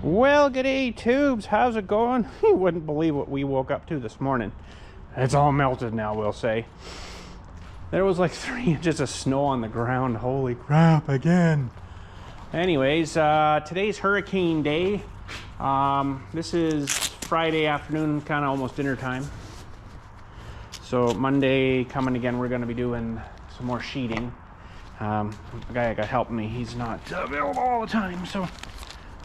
Well, g'day tubes, how's it going? You wouldn't believe what we woke up to this morning. It's all melted now, we'll say. There was like 3 inches of snow on the ground. Holy crap, again. Anyways, today's hurricane day. This is Friday afternoon, kind of almost dinner time. So Monday coming again, we're going to be doing some more sheeting. The guy that got helping me, he's not available all the time, so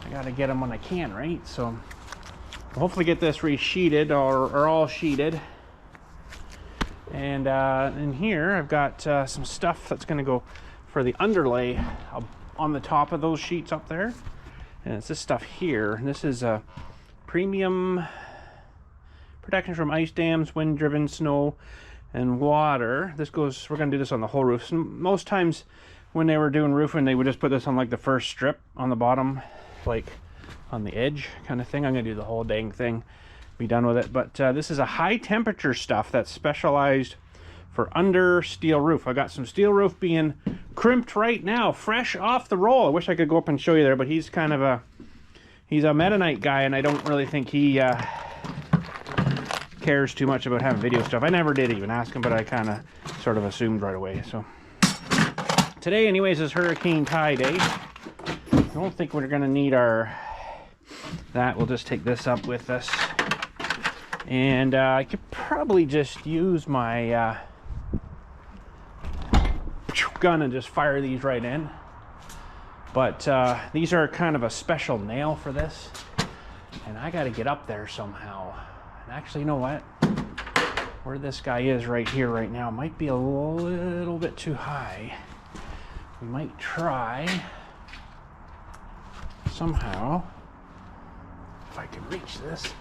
I gotta get them when I can, right? So we'll hopefully get this re-sheeted or all sheeted. And in here I've got some stuff that's gonna go for the underlay on the top of those sheets up there. And it's this stuff here. And this is a premium protection from ice dams, wind-driven snow, and water. This goes, we're gonna do this on the whole roof. So most times when they were doing roofing, they would just put this on like the first strip on the bottom, like on the edge kind of thing. I'm gonna do the whole dang thing, be done with it. But this is a high temperature stuff that's specialized for under steel roof. I got some steel roof being crimped right now, fresh off the roll. I wish I could go up and show you there, but he's kind of he's a Mennonite guy, and I don't really think he cares too much about having video stuff. I never did even ask him, but I kind of sort of assumed right away. So today anyways is hurricane tie day. I don't think we're gonna need that. We'll just take this up with us, and I could probably just use my gun and just fire these right in, but these are kind of a special nail for this, and I got to get up there somehow. And actually, you know what, where this guy is right here right now might be a little bit too high. We might try somehow, if I can reach this,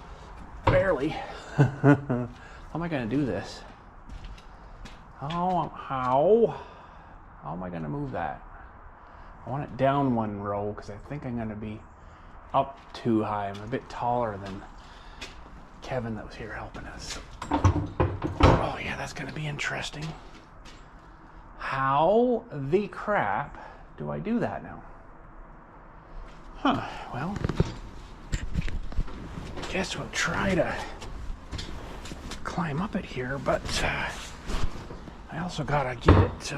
barely. How am I going to do this? How am I going to move that? I want it down one row because I think I'm going to be up too high. I'm a bit taller than Kevin that was here helping us. Oh yeah, that's going to be interesting. How the crap do I do that now? Huh, well, guess we'll try to climb up it here, but I also gotta get it.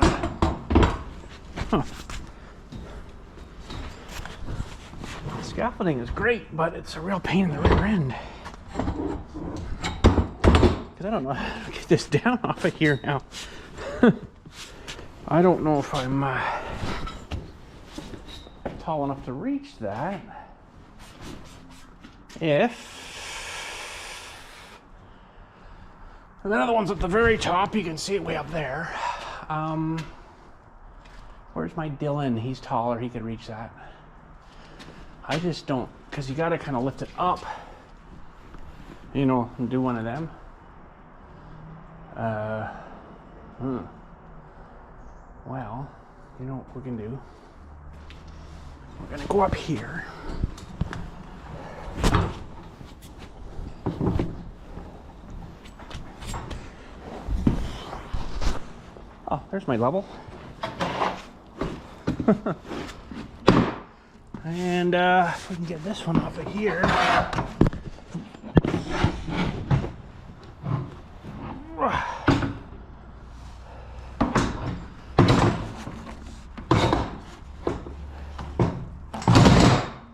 Scaffolding is great, but it's a real pain in the rear end. Because I don't know how to get this down off of here now. I don't know if I'm tall enough to reach that. And then other one's at the very top. You can see it way up there. Where's my Dylan? He's taller. He could reach that. I just don't, because you got to kind of lift it up, you know, and do one of them. Well, you know what we can do? We're going to go up here. Oh, there's my level. And if we can get this one off of here.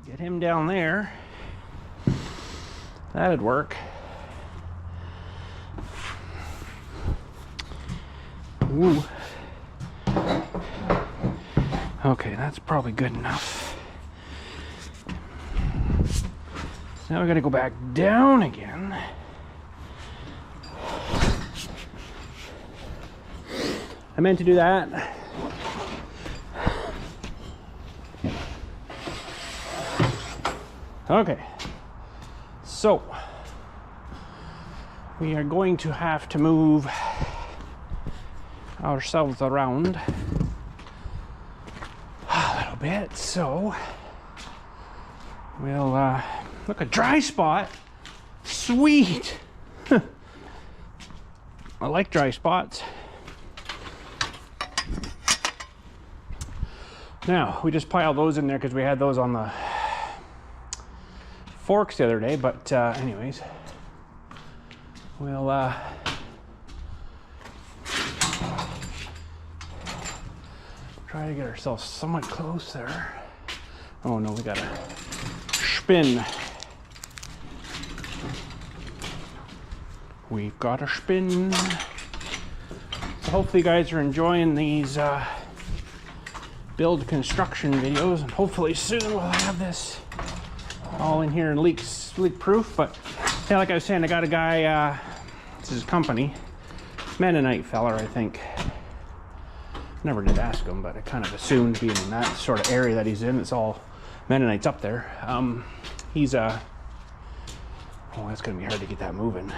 Get him down there. That'd work. Ooh. Okay, that's probably good enough. So now we gotta go back down again. I meant to do that. Okay, so we are going to have to move ourselves around a little bit, so we'll look, a dry spot. Sweet. I like dry spots. Now we just piled those in there because we had those on the forks the other day, but anyways, we'll try to get ourselves somewhat close there. Oh no, we gotta spin. We've got to spin. So hopefully you guys are enjoying these build construction videos, and hopefully soon we'll have this all in here and leak proof. But yeah, like I was saying, I got a guy, this is his company, Mennonite feller, I think. Never did ask him, but I kind of assumed, being in that sort of area that he's in, it's all Mennonites up there. He's oh, that's gonna be hard to get that moving.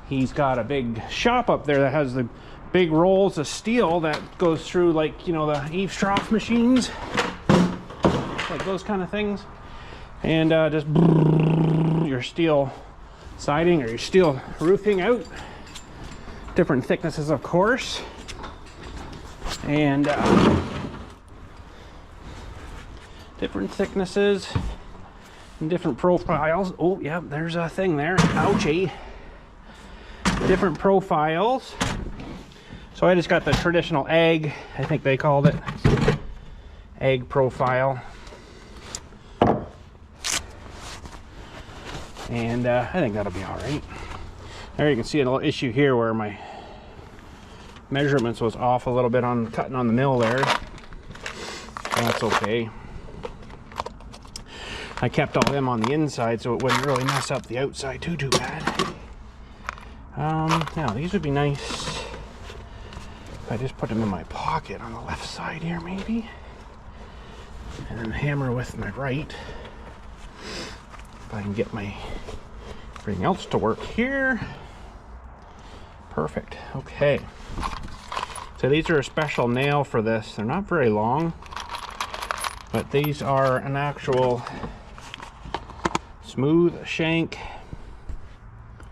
He's got a big shop up there that has the big rolls of steel that goes through, like, you know, the eaves trough machines, like those kind of things, and just your steel siding or your steel roofing out, different thicknesses, of course, and different thicknesses and different profiles. Oh yeah, there's a thing there. Ouchie. Different profiles. So I just got the traditional egg, I think they called it, egg profile. And I think that'll be all right. There you can see a little issue here where my measurements was off a little bit on cutting on the mill there. That's okay. I kept all them on the inside so it wouldn't really mess up the outside too bad. Now these would be nice if I just put them in my pocket on the left side here, maybe, and then hammer with my right. If I can get my everything else to work here. Perfect. Okay. So these are a special nail for this. They're not very long, but these are an actual smooth shank,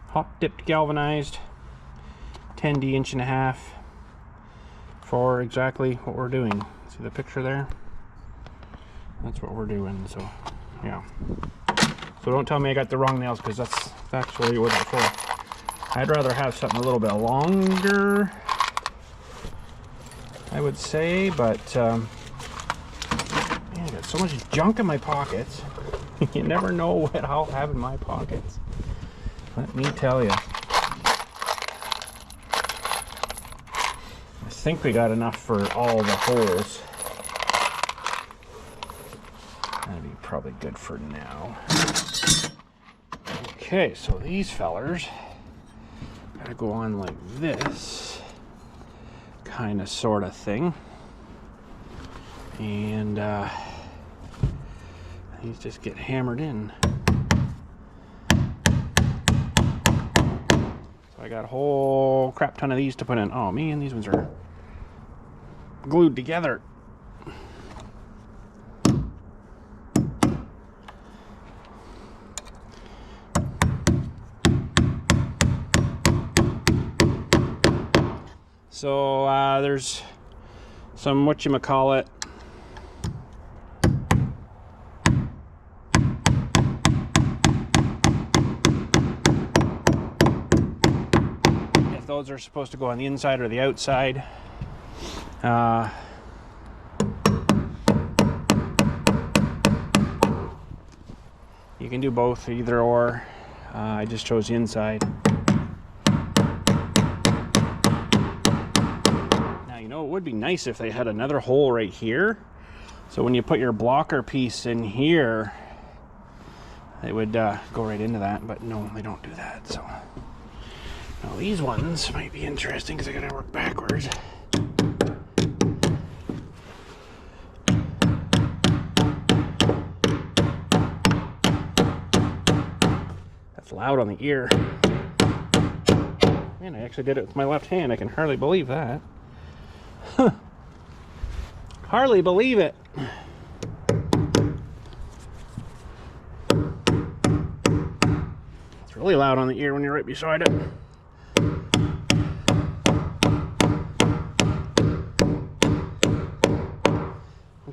hot dipped galvanized 10D 1.5" for exactly what we're doing. See the picture there? That's what we're doing. So yeah. So don't tell me I got the wrong nails, because that's actually what it's for. I'd rather have something a little bit longer, I would say, but man, I got so much junk in my pockets. You never know what I'll have in my pockets. Let me tell you. I think we got enough for all the holes. That'd be probably good for now. Okay, so these fellers gotta go on like this, kind of, sort of thing. And these just get hammered in. So I got a whole crap ton of these to put in. Oh man, these ones are glued together. So there's some whatchamacallit, if those are supposed to go on the inside or the outside. You can do both, either or. I just chose the inside. It would be nice if they had another hole right here, so when you put your blocker piece in here, they would go right into that, but no, they don't do that. So now these ones might be interesting because I gotta work backwards. That's loud on the ear. Man, I actually did it with my left hand. I can hardly believe that. Hardly believe it. It's really loud on the ear when you're right beside it.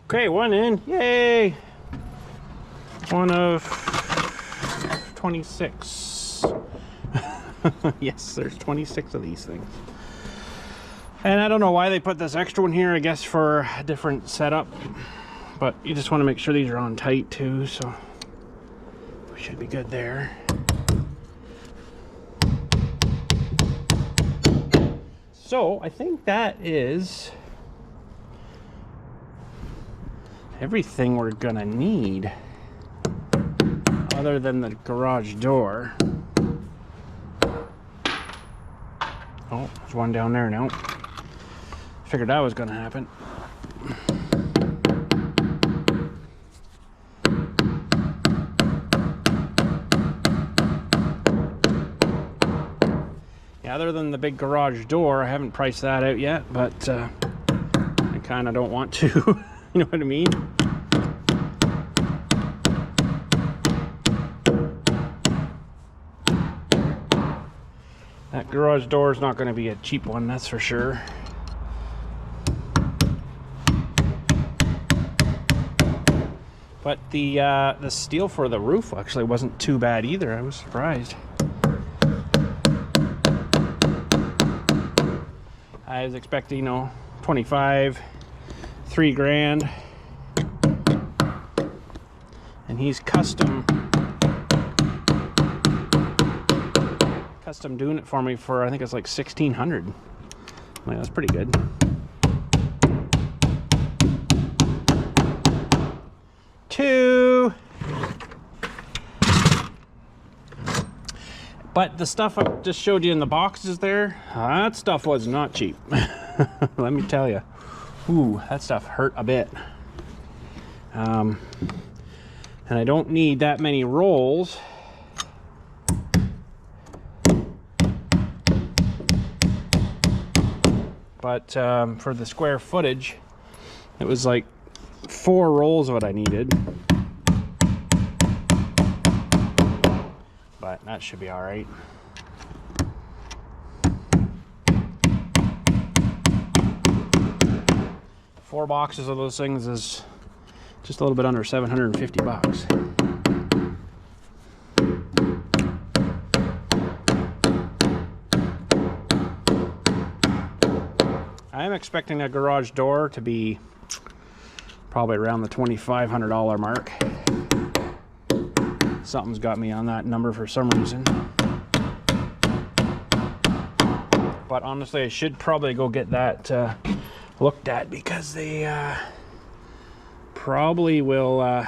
Okay, one in. Yay! one of 26. Yes, there's 26 of these things. And I don't know why they put this extra one here, I guess for a different setup. But you just want to make sure these are on tight too, so we should be good there. So I think that is everything we're gonna need, other than the garage door. Oh, there's one down there now. Figured that was gonna happen. Yeah, other than the big garage door, I haven't priced that out yet, but I kind of don't want to. You know what I mean? That garage door is not going to be a cheap one, that's for sure. But the steel for the roof actually wasn't too bad either. I was surprised. I was expecting, you know, 25, $3 grand. And he's custom doing it for me for, I think it's like $1,600. Like, that's pretty good. But the stuff I just showed you in the boxes there, that stuff was not cheap. Let me tell you. Ooh, that stuff hurt a bit. And I don't need that many rolls. But for the square footage, it was like 4 rolls of what I needed. But that should be all right. Four boxes of those things is just a little bit under 750 bucks. I am expecting that garage door to be probably around the $2,500 mark. Something's got me on that number for some reason. But honestly, I should probably go get that looked at, because they probably will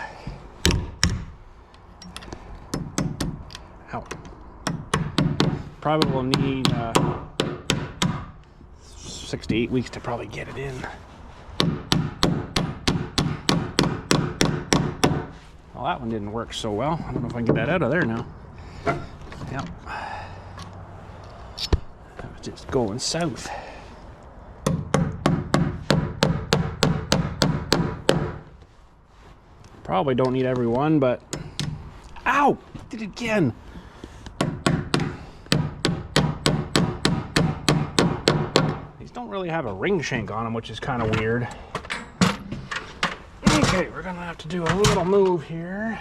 probably will need 6 to 8 weeks to probably get it in. Well, that one didn't work so well. I don't know if I can get that out of there now. Yep. That was just going south. Probably don't need every one, but... Ow! Did it again! These don't really have a ring shank on them, which is kind of weird. Okay, we're gonna have to do a little move here.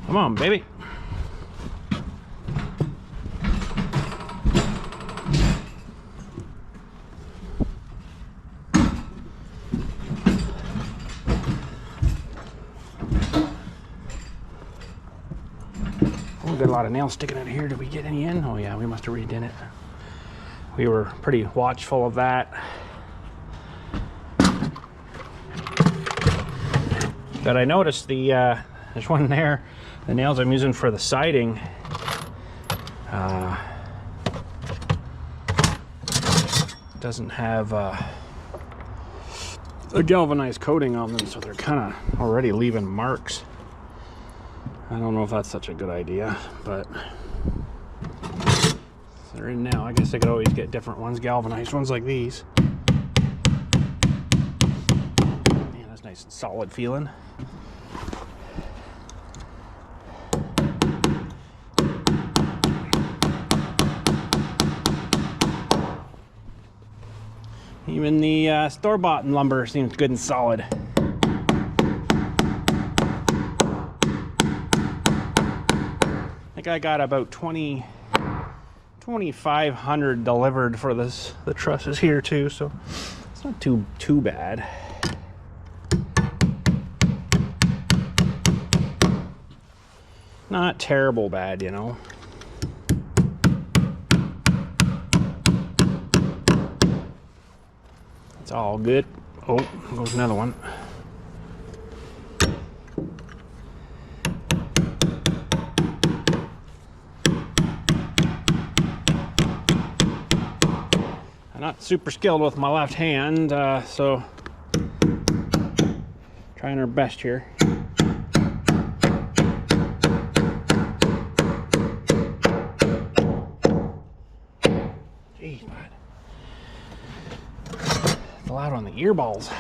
Come on, baby. Oh, we got a lot of nails sticking out of here. Did we get any in? Oh yeah, we must have redone it. We were pretty watchful of that. But I noticed there's one there, the nails I'm using for the siding, doesn't have a galvanized coating on them, so they're kind of already leaving marks. I don't know if that's such a good idea, but they're in now. I guess I could always get different ones, galvanized ones like these. Man, that's nice and solid feeling. Even the store-bought lumber seems good and solid. I think I got about 2,500 delivered for this. The trusses here too, so it's not too bad. Not terrible bad, you know. It's all good. Oh, goes another one. I'm not super skilled with my left hand, so trying our best here. Jeez, man. It's loud on the earballs.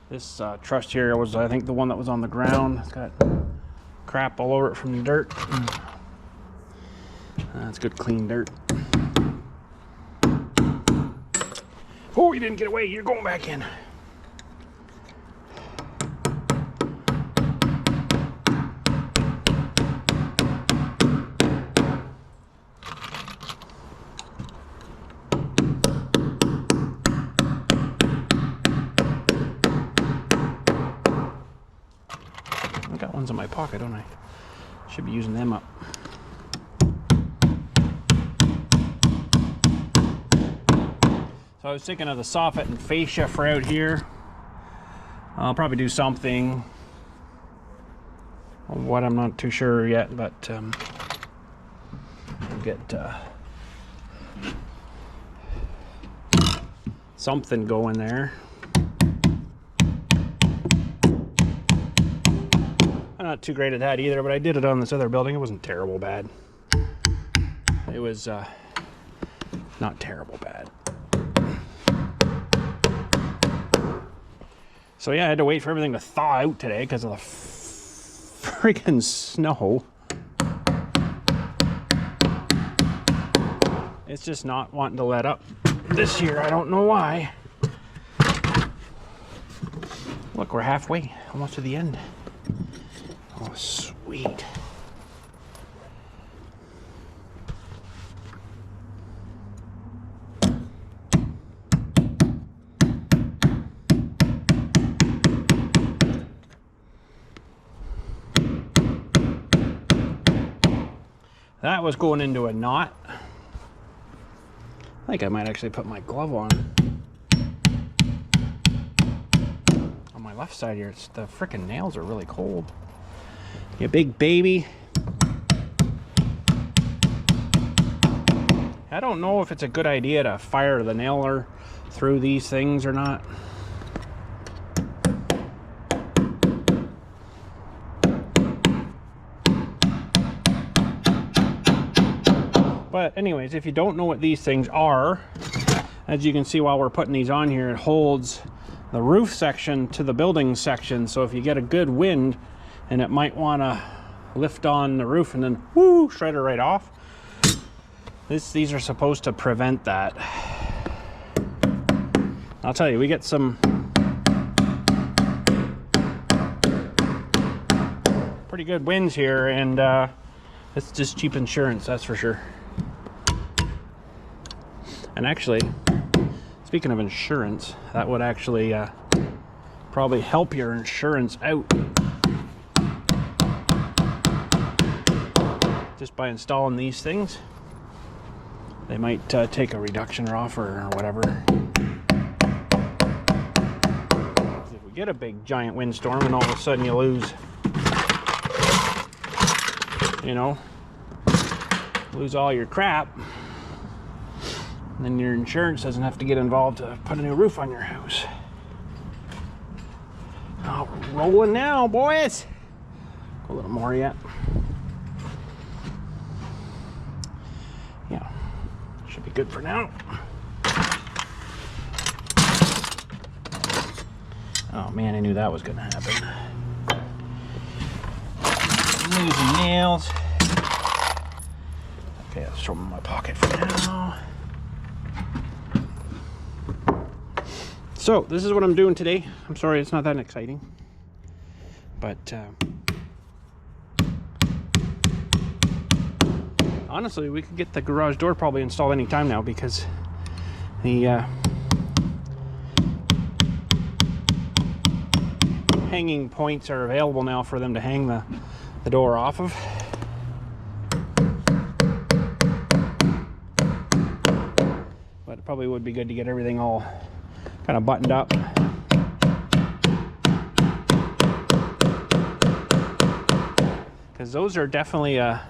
This truss here was, I think, the one that was on the ground. It's got crap all over it from the dirt. That's good clean dirt. Oh, you didn't get away. You're going back in. I got ones in my pocket, don't I? Should be using them up. So I was thinking of the soffit and fascia for out here. I'll probably do something. What, I'm not too sure yet, but we'll get something going there. I'm not too great at that either, but I did it on this other building. It wasn't terrible bad. It was not terrible bad. So yeah, I had to wait for everything to thaw out today because of the freaking snow. It's just not wanting to let up this year. I don't know why. Look, we're halfway, almost to the end. Oh, sweet. That was going into a knot. I think I might actually put my glove on my left side here. It's the frickin' nails are really cold. You big baby. I don't know if it's a good idea to fire the nailer through these things or not. But anyways, if you don't know what these things are, as you can see while we're putting these on here, it holds the roof section to the building section. So if you get a good wind and it might want to lift on the roof and then whoo, shred it right off. These are supposed to prevent that. I'll tell you, we get some pretty good winds here, and it's just cheap insurance, that's for sure. And actually, speaking of insurance, that would actually probably help your insurance out. Just by installing these things, they might take a reduction or offer or whatever. If we get a big giant windstorm and all of a sudden you lose, you know, lose all your crap, then your insurance doesn't have to get involved to put a new roof on your house. Oh, we're rolling now, boys. A little more yet. should be good for now. Oh man, I knew that was gonna happen. Losing nails. Okay, let's throw them in my pocket for now. So this is what I'm doing today. I'm sorry it's not that exciting, but honestly, we could get the garage door probably installed any time now, because the hanging points are available now for them to hang the door off of. But it probably would be good to get everything all kind of buttoned up. Because those are definitely a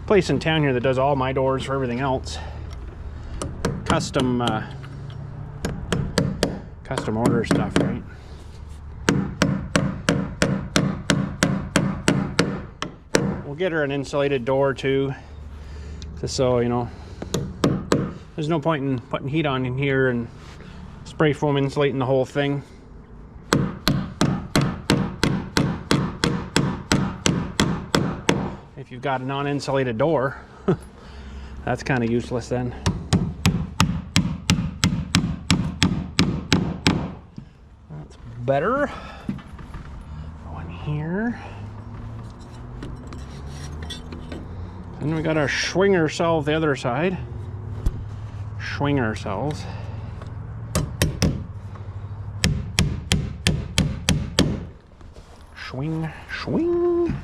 place in town here that does all my doors for everything else. Custom order stuff, right? We'll get her an insulated door too, just so you know. There's no point in putting heat on in here and spray foam insulating the whole thing. If you've got a non-insulated door, that's kind of useless then. That's better. Go in here. And we got our swinger cells the other side. Swinger cells. Swing, swing.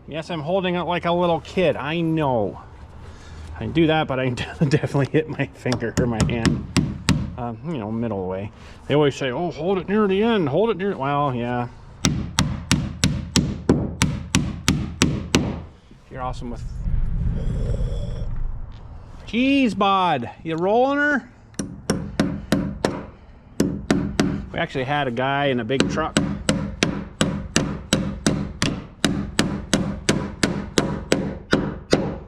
Yes, I'm holding it like a little kid. I know. I do that, but I definitely hit my finger or my hand. You know, middle way. They always say, "Oh, hold it near the end. Hold it near." Well, yeah. You're awesome with. Jeez, bud, you rolling her? We actually had a guy in a big truck.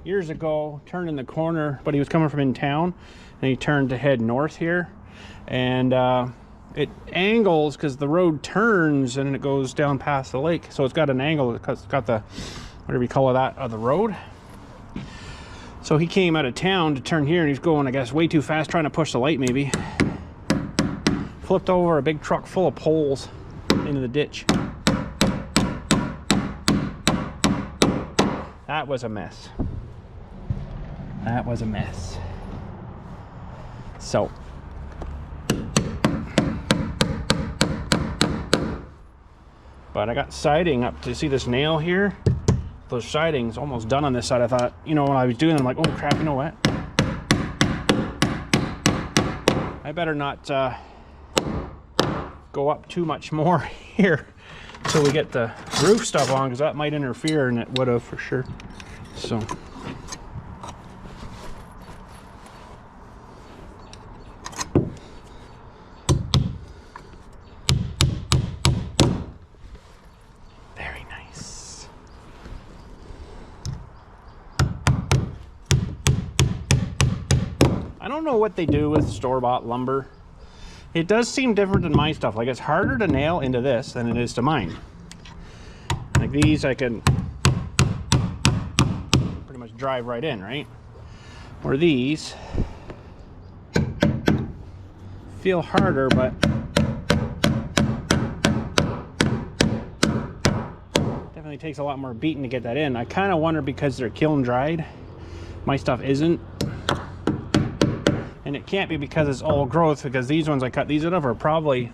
Years ago, turning the corner, but he was coming from in town, and he turned to head north here, and it angles because the road turns and it goes down past the lake, so it's got an angle. It's got the whatever you call that of the road. So he came out of town to turn here, and he's going, I guess, way too fast, trying to push the light maybe. Flipped over a big truck full of poles into the ditch. That was a mess. That was a mess. So. But I got siding up to see this nail here. Those sidings almost done on this side. I thought, you know, when I was doing them, I'm like, oh crap, you know what? I better not go up too much more here until we get the roof stuff on, because that might interfere, and it would have for sure. So. I don't know what they do with store-bought lumber. It does seem different than my stuff. Like, it's harder to nail into this than it is to mine. Like these, I can pretty much drive right in, right? Or these feel harder, but definitely takes a lot more beating to get that in. I kind of wonder, because they're kiln dried, my stuff isn't. And it can't be because it's old growth, because these ones I cut these out of are probably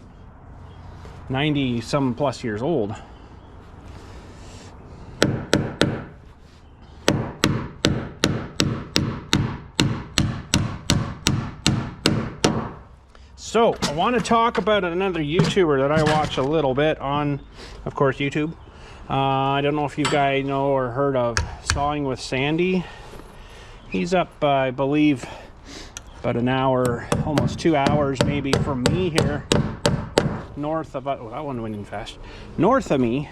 90 some plus years old. So I want to talk about another YouTuber that I watch a little bit on, of course, YouTube. I don't know if you guys know or heard of Sawing with Sandy. He's up, I believe, about an hour, almost 2 hours maybe from me here. north of, oh, that one went in fast. North of me,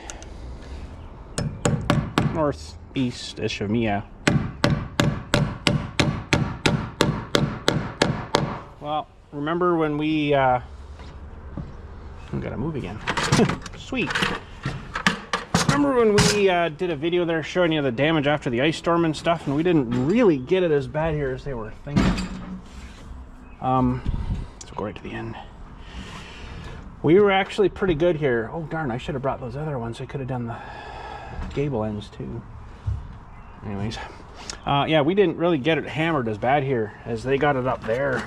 northeast-ish of me, yeah. Well, remember when we, I'm gonna move again. Sweet. Remember when we did a video there showing you the damage after the ice storm and stuff, and we didn't really get it as bad here as they were thinking. Let's go right to the end. We were actually pretty good here. Oh darn, I should have brought those other ones. I could have done the gable ends too. Anyways, yeah, we didn't really get it hammered as bad here as they got it up there.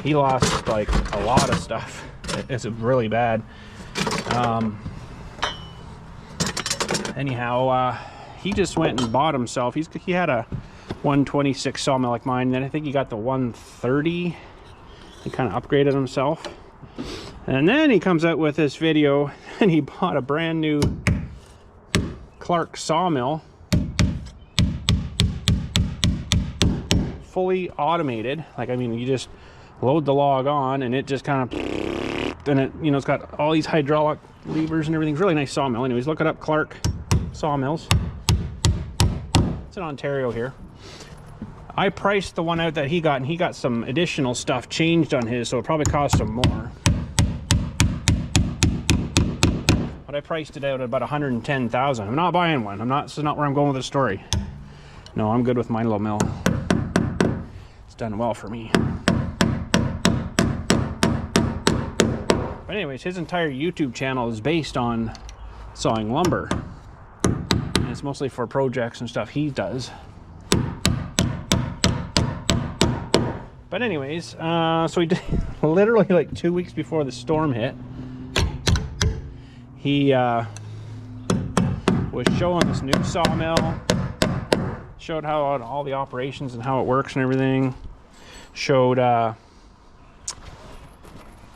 He lost like a lot of stuff. It's really bad. Anyhow, he just went and bought himself. He had a 126 sawmill like mine, and then I think he got the 130. He kind of upgraded himself, and then he comes out with this video, and he bought a brand new Clark sawmill, fully automated. Like, I mean, you just load the log on, and it just kind of, and it, you know, it's got all these hydraulic levers and everything. Really nice sawmill. Anyways, look it up, Clark Sawmills. It's in Ontario here. I priced the one out that he got, and he got some additional stuff changed on his, so it probably cost him more. But I priced it out at about 110,000. I'm not buying one. I'm not. This is not where I'm going with the story. No, I'm good with my little mill. It's done well for me. But anyways, his entire YouTube channel is based on sawing lumber. And it's mostly for projects and stuff he does. But anyways, so he did literally like 2 weeks before the storm hit. He was showing this new sawmill, showed how all the operations and how it works and everything. Showed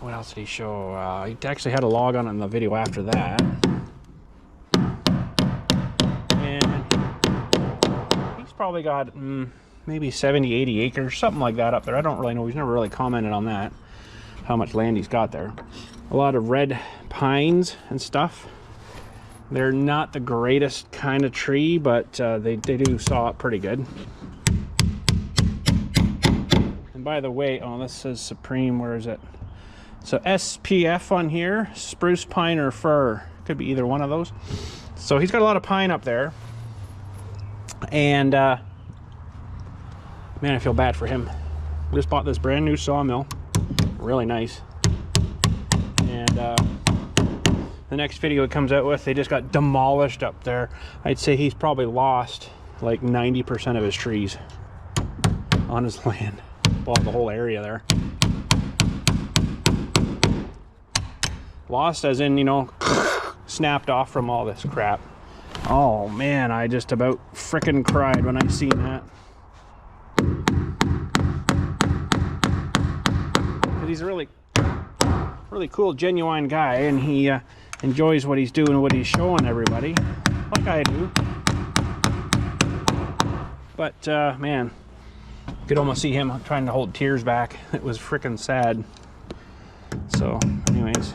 what else did he show? He actually had a log on it in the video after that. And he's probably got maybe 70, 80 acres, something like that up there. I don't really know. He's never really commented on that, how much land he's got there. A lot of red pines and stuff. They're not the greatest kind of tree, but they do saw it pretty good. And by the way, oh, this says Supreme. Where is it? So SPF on here, spruce, pine, or fir. Could be either one of those. So he's got a lot of pine up there. And man, I feel bad for him. Just bought this brand new sawmill. Really nice. And the next video it comes out with, they just got demolished up there. I'd say he's probably lost like 90% of his trees on his land. Well, the whole area there. Lost as in, you know, snapped off from all this crap. Oh man, I just about frickin' cried when I seen that. He's a really cool, genuine guy, and he enjoys what he's doing, what he's showing everybody, like I do. But man, you could almost see him trying to hold tears back. It was frickin' sad. So anyways,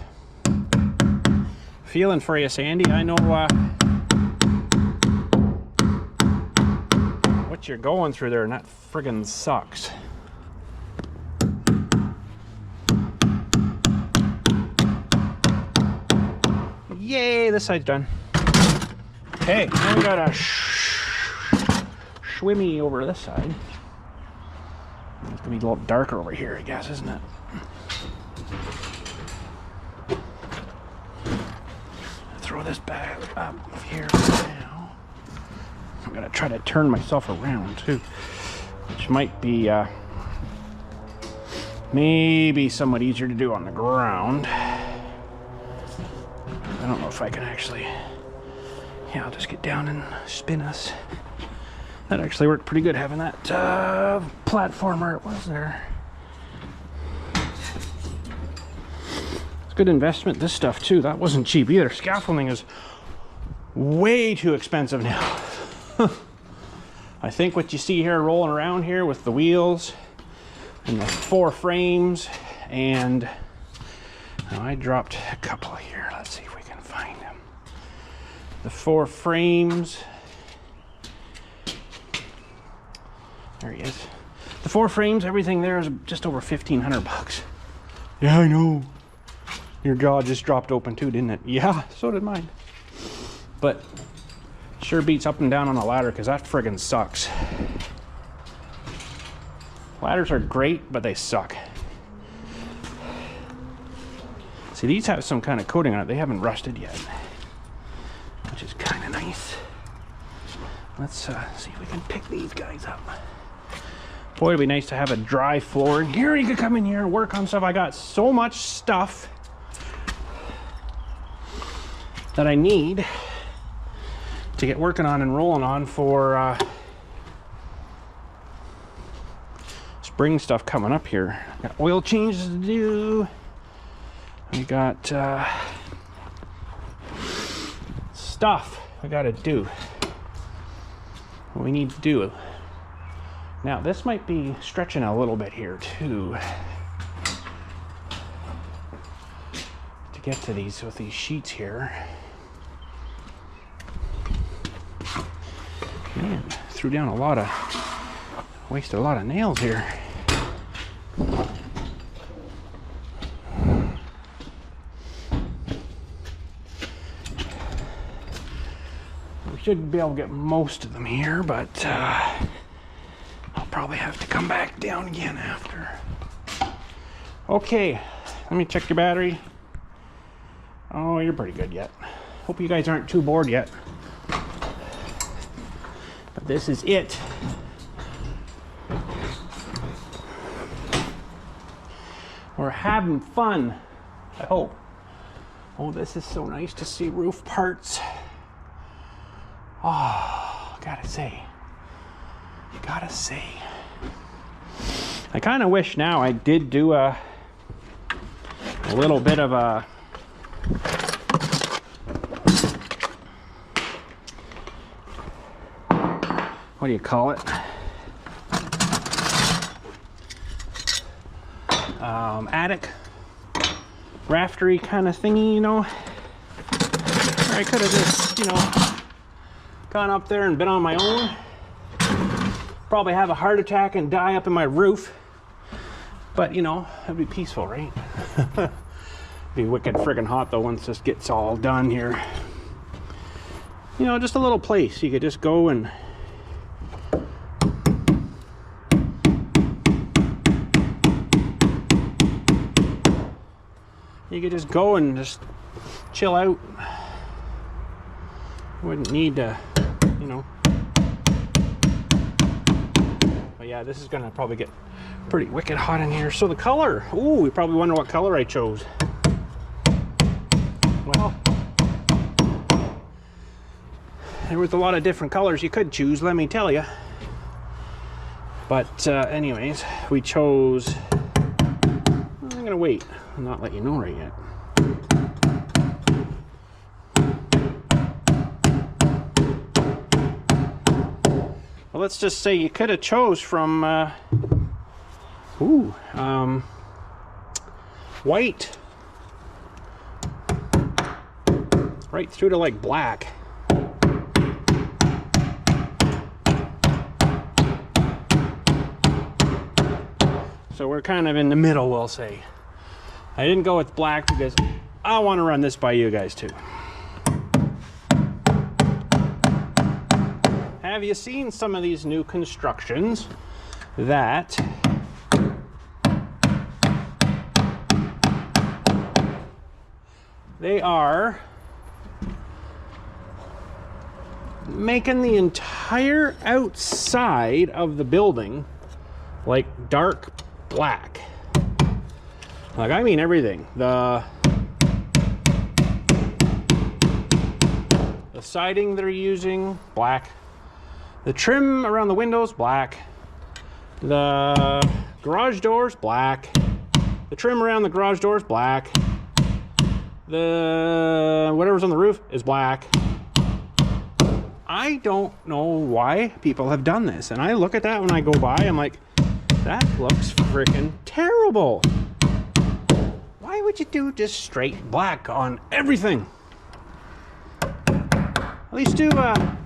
feeling for you, Sandy. I know what you're going through there, and that friggin' sucks. Yay, this side's done. Okay, now we got a shwimmy over this side. It's gonna be a little darker over here, I guess, isn't it? Throw this back up here now. I'm gonna try to turn myself around too, which might be maybe somewhat easier to do on the ground. I don't know if I can actually. Yeah, I'll just get down and spin us. That actually worked pretty good, having that platform where it was there. It's a good investment, this stuff too. That wasn't cheap either. Scaffolding is way too expensive now. I think what you see here rolling around here with the wheels and the 4 frames and Now I dropped a couple here. Let's see if we can find them. The 4 frames. There he is. The 4 frames, everything there is just over 1,500 bucks. Yeah, I know. Your jaw just dropped open too, didn't it? Yeah, so did mine. But sure beats up and down on a ladder because that friggin' sucks. Ladders are great, but they suck. See, these have some kind of coating on it. They haven't rusted yet, which is kind of nice. Let's see if we can pick these guys up. Boy, it'd be nice to have a dry floor in here. You could come in here and work on stuff. I got so much stuff that I need to get working on and rolling on for spring stuff coming up here. Got oil changes to do. We got stuff we got to do. What we need to do. Now this might be stretching a little bit here too. To get to these with these sheets here. Man, threw down a lot of, wasted a lot of nails here. We should be able to get most of them here, but I'll probably have to come back down again after. Okay, let me check your battery. Oh, you're pretty good yet. Hope you guys aren't too bored yet. But this is it. We're having fun, I hope. Oh, this is so nice to see roof parts. Oh, gotta say. I kind of wish now I did do a little bit of a what do you call it? Attic raftery kind of thingy, you know. Or I could have just, you know, gone up there and been on my own. Probably have a heart attack and die up in my roof. But, you know, that'd be peaceful, right? Be wicked friggin' hot though once this gets all done here. You know, just a little place you could just go and just chill out. Wouldn't need to, you know. But yeah, this is gonna probably get pretty wicked hot in here. So the color, ooh, you probably wonder what color I chose. Well, there was a lot of different colors you could choose, let me tell you. But anyways, we chose, I'm gonna wait and not let you know right yet. Well, let's just say you could have chose from white right through to like black. So we're kind of in the middle, we'll say. I didn't go with black because I want to run this by you guys too. Have you seen some of these new constructions that they are making the entire outside of the building like dark black? Like, I mean everything. The siding they're using, black. The trim around the windows, black. The garage doors, black. The trim around the garage doors, black. The whatever's on the roof is black. I don't know why people have done this. And I look at that when I go by, I'm like, that looks freaking terrible. Why would would you do just straight black on everything? At least do a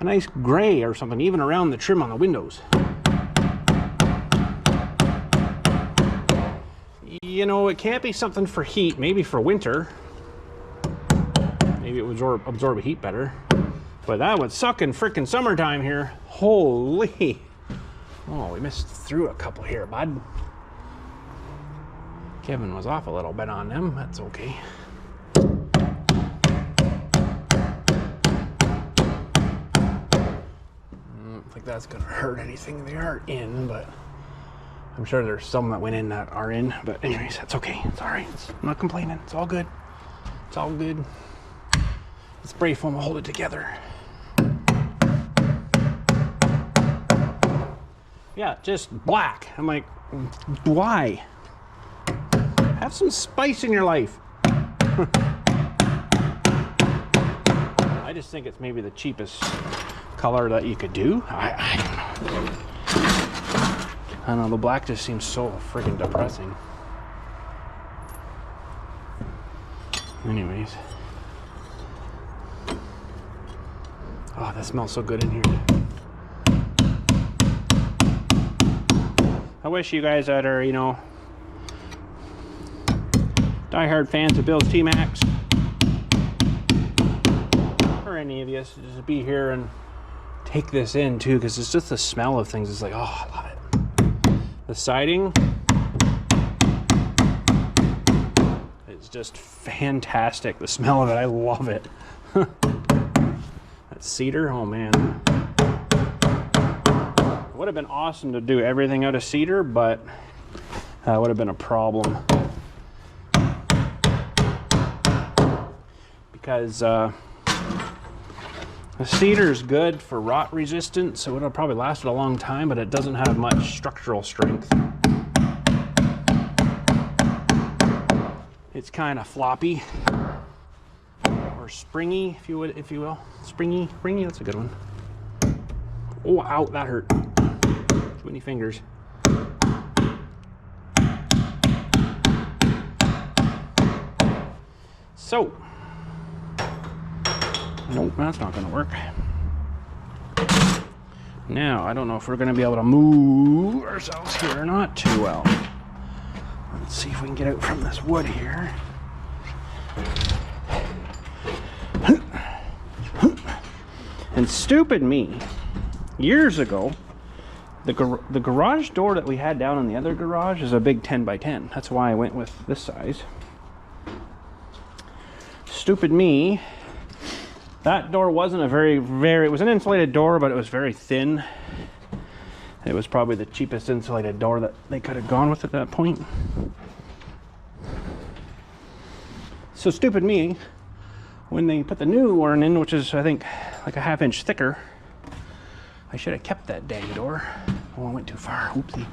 nice gray or something, even around the trim on the windows. You know, it can't be something for heat, maybe for winter. Maybe it would absorb heat better. But that would suck in frickin' summertime here. Holy. Oh, we missed through a couple here, bud. Kevin was off a little bit on them. That's okay. I don't think that's gonna hurt anything. They are in, but I'm sure there's some that went in that are in. But anyways, that's okay. It's all right. I'm not complaining. It's all good. It's all good. The spray foam will hold it together. Yeah, just black. I'm like, why? Have some spice in your life. I just think it's maybe the cheapest color that you could do. I don't know. I don't know, the black just seems so freaking depressing. Anyways. Oh, that smells so good in here. I wish you guys that are, you know, diehard fans of BILLSTMAXX, or any of you, just be here and take this in too, because it's just the smell of things. It's like, oh, I love it. The siding is just fantastic. The smell of it, I love it. That cedar, oh man. It would have been awesome to do everything out of cedar, but that would have been a problem. Because the cedar is good for rot resistance, so it'll probably last a long time, but it doesn't have much structural strength. It's kind of floppy or springy, if you will. Springy, that's a good one. Oh, ow, that hurt. Too many fingers. So, nope, that's not going to work. Now, I don't know if we're going to be able to move ourselves here or not too well. Let's see if we can get out from this wood here. And stupid me, years ago, the garage door that we had down in the other garage is a big 10 by 10. That's why I went with this size. Stupid me. That door wasn't a very, it was an insulated door, but it was very thin. It was probably the cheapest insulated door that they could have gone with at that point. So stupid me, when they put the new one in, which is I think like a 1/2 inch thicker, I should have kept that dang door. Oh, I went too far, oopsie.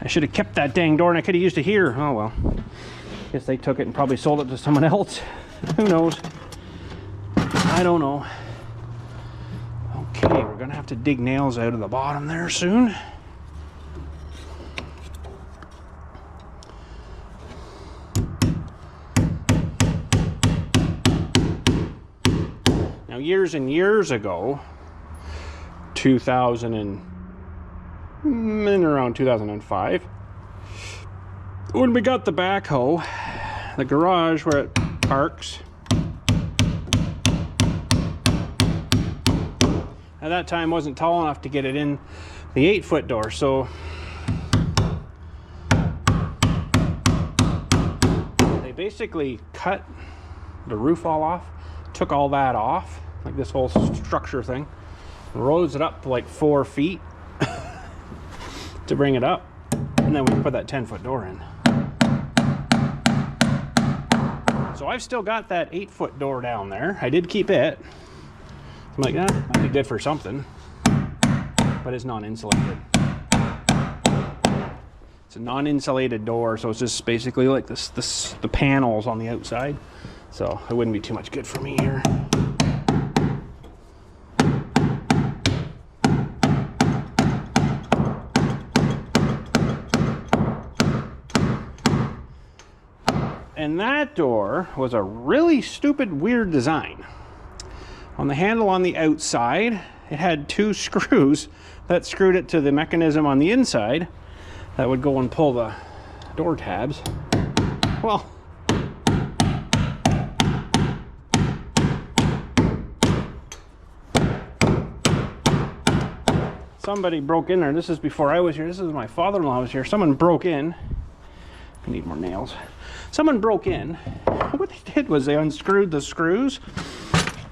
I should have kept that dang door and I could have used it here. Oh well, guess they took it and probably sold it to someone else. Who knows? I don't know. Okay, we're gonna have to dig nails out of the bottom there soon. Now, years and years ago, around 2005, when we got the backhoe, the garage where it parks, at that time wasn't tall enough to get it in the 8-foot door, so they basically cut the roof all off, took all that off, like this whole structure thing, rose it up to like 4 feet to bring it up, and then we put that 10-foot door in. So I've still got that 8-foot door down there. I did keep it. I'm like, that might be good for something, but it's non-insulated. It's a non-insulated door, so it's just basically like the panels on the outside. So it wouldn't be too much good for me here. and that door was a really stupid, weird design. On the handle on the outside, it had 2 screws that screwed it to the mechanism on the inside that would go and pull the door tabs. Well, somebody broke in there. This is before I was here. This is my father-in-law was here. Someone broke in. I need more nails. Someone broke in. What they did was they unscrewed the screws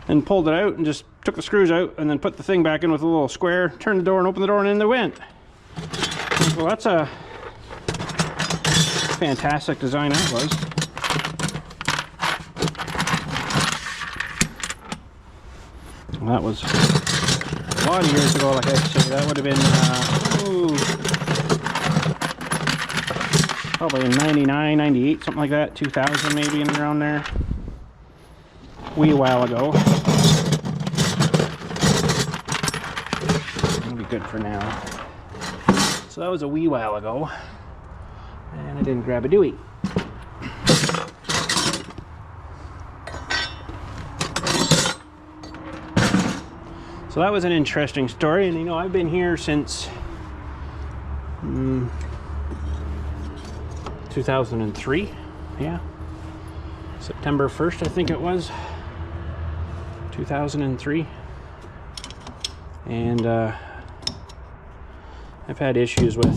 and pulled it out and just took the screws out and then put the thing back in with a little square, turned the door and opened the door, and in they went. Well, that's a fantastic design that was. Well, that was a lot of years ago, like I said. That would have been probably in 99, 98, something like that, 2000 maybe, in around there. Wee while ago. That'll be good for now. So that was a wee while ago, and I didn't grab a Dewey. So that was an interesting story, and you know, I've been here since 2003, yeah. September 1st, I think it was, 2003. And I've had issues with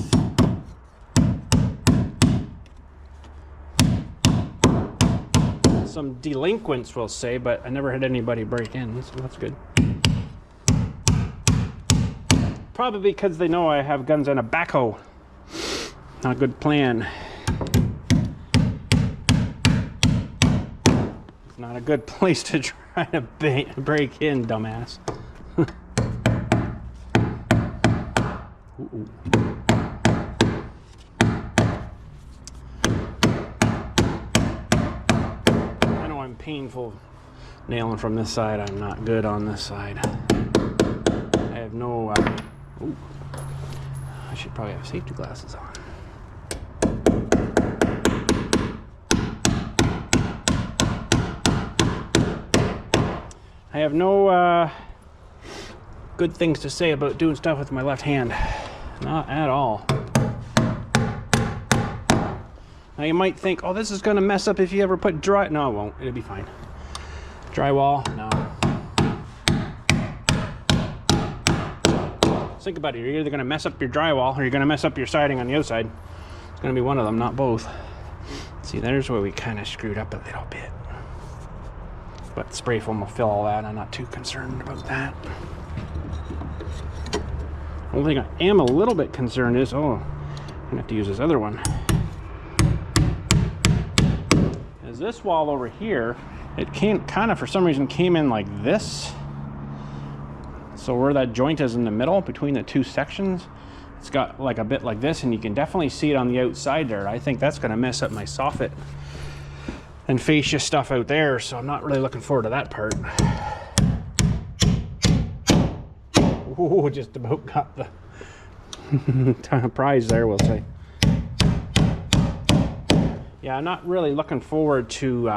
some delinquents, we'll say, but I never had anybody break in, so that's good. Probably because they know I have guns and a backhoe. Not a good plan. Not a good place to try to break in, dumbass. Ooh. I know I'm painful nailing from this side. I'm not good on this side. I have no... ooh. I should probably have safety glasses on. I have no good things to say about doing stuff with my left hand. Not at all. Now you might think, oh, this is going to mess up if you ever put no, it won't. It'll be fine. Drywall, no. Think about it. You're either going to mess up your drywall or you're going to mess up your siding on the outside. It's going to be one of them, not both. See, there's where we kind of screwed up a little bit. But spray foam will fill all that. I'm not too concerned about that. The only thing I am a little bit concerned is, oh, I'm going to have to use this other one. Is this wall over here, it came kind of, for some reason, came in like this. So where that joint is in the middle between the 2 sections, it's got like a bit like this, and you can definitely see it on the outside there. I think that's going to mess up my soffit and fascia stuff out there, so I'm not really looking forward to that part. Ooh, just about got the prize there, we'll say. Yeah, I'm not really looking forward to